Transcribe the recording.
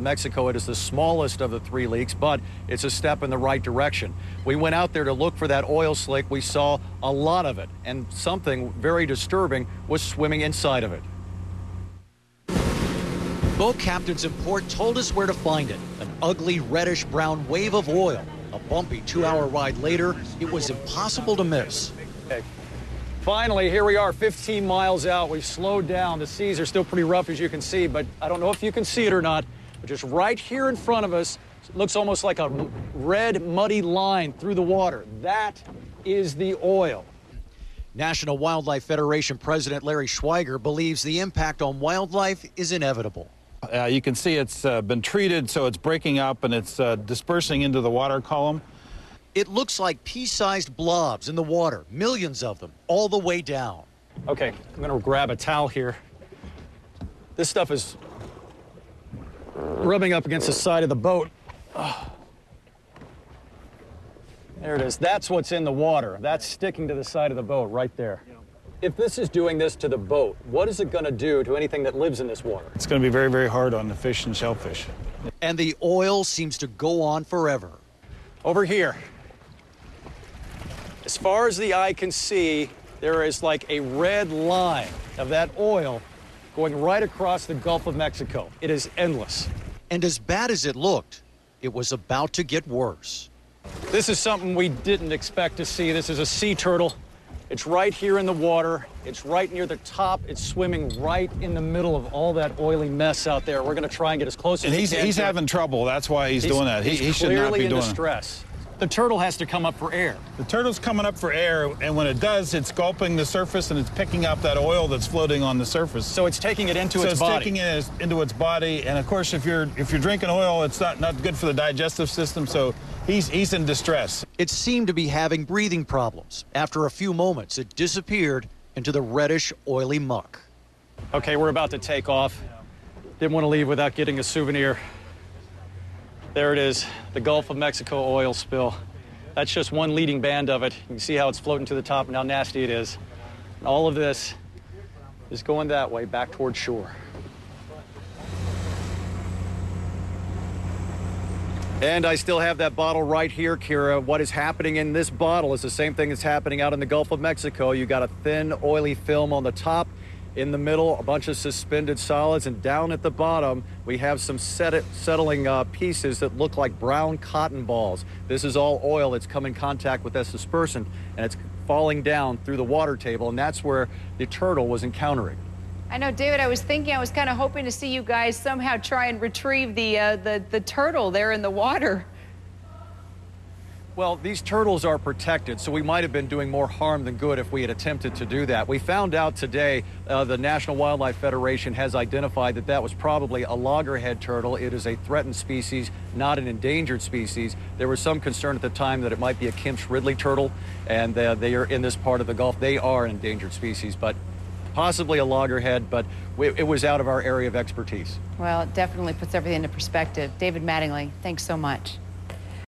Mexico, it is the smallest of the 3 leaks, but it's a step in the right direction. We went out there to look for that oil slick. We saw a lot of it, and something very disturbing was swimming inside of it. Boat captains in port told us where to find it. An ugly reddish-brown wave of oil. A bumpy 2-hour ride later, it was impossible to miss. Okay. Finally, here we are 15 miles out. We've slowed down. The seas are still pretty rough, as you can see, but I don't know if you can see it or not, but just right here in front of us, it looks almost like a red, muddy line through the water. That is the oil. National Wildlife Federation President Larry Schweiger believes the impact on wildlife is inevitable. You can see it's been treated, so it's breaking up and it's dispersing into the water column. It looks like pea-sized blobs in the water, millions of them, all the way down. Okay, I'm going to grab a towel here. This stuff is rubbing up against the side of the boat. Oh. There it is. That's what's in the water. That's sticking to the side of the boat right there. If this is doing this to the boat, what is it going to do to anything that lives in this water? It's going to be very, very hard on the fish and shellfish. And the oil seems to go on forever. Over here, as far as the eye can see, there is like a red line of that oil going right across the Gulf of Mexico. It is endless. And as bad as it looked, it was about to get worse. This is something we didn't expect to see. This is a sea turtle. It's right here in the water. It's right near the top. It's swimming right in the middle of all that oily mess out there. We're going to try and get as close as we can. And he's having trouble. That's why he's doing that. He should not be doing it. Clearly in distress. The turtle has to come up for air. The turtle's coming up for air, and when it does, it's gulping the surface and it's picking up that oil that's floating on the surface. So it's taking it into its body. So it's taking it into its body, and of course, if you're drinking oil, it's not good for the digestive system. So he's in distress. It seemed to be having breathing problems. After a few moments, it disappeared into the reddish, oily muck. Okay, we're about to take off. Didn't want to leave without getting a souvenir. There it is, the Gulf of Mexico oil spill. That's just one leading band of it. You can see how it's floating to the top and how nasty it is. And all of this is going that way, back towards shore. And I still have that bottle right here, Kira. What is happening in this bottle is the same thing that's happening out in the Gulf of Mexico. You got a thin, oily film on the top. In the middle, a bunch of suspended solids, and down at the bottom, we have some settling pieces that look like brown cotton balls. This is all oil that's come in contact with this dispersant, and it's falling down through the water table, and that's where the turtle was encountering. I know, David, I was kind of hoping to see you guys somehow try and retrieve the turtle there in the water. Well, these turtles are protected, so we might have been doing more harm than good if we had attempted to do that. We found out today the National Wildlife Federation has identified that that was probably a loggerhead turtle. It is a threatened species, not an endangered species. There was some concern at the time that it might be a Kemp's Ridley turtle, and they are in this part of the Gulf. They are an endangered species, but possibly a loggerhead, but it was out of our area of expertise. Well, it definitely puts everything into perspective. David Mattingly, thanks so much.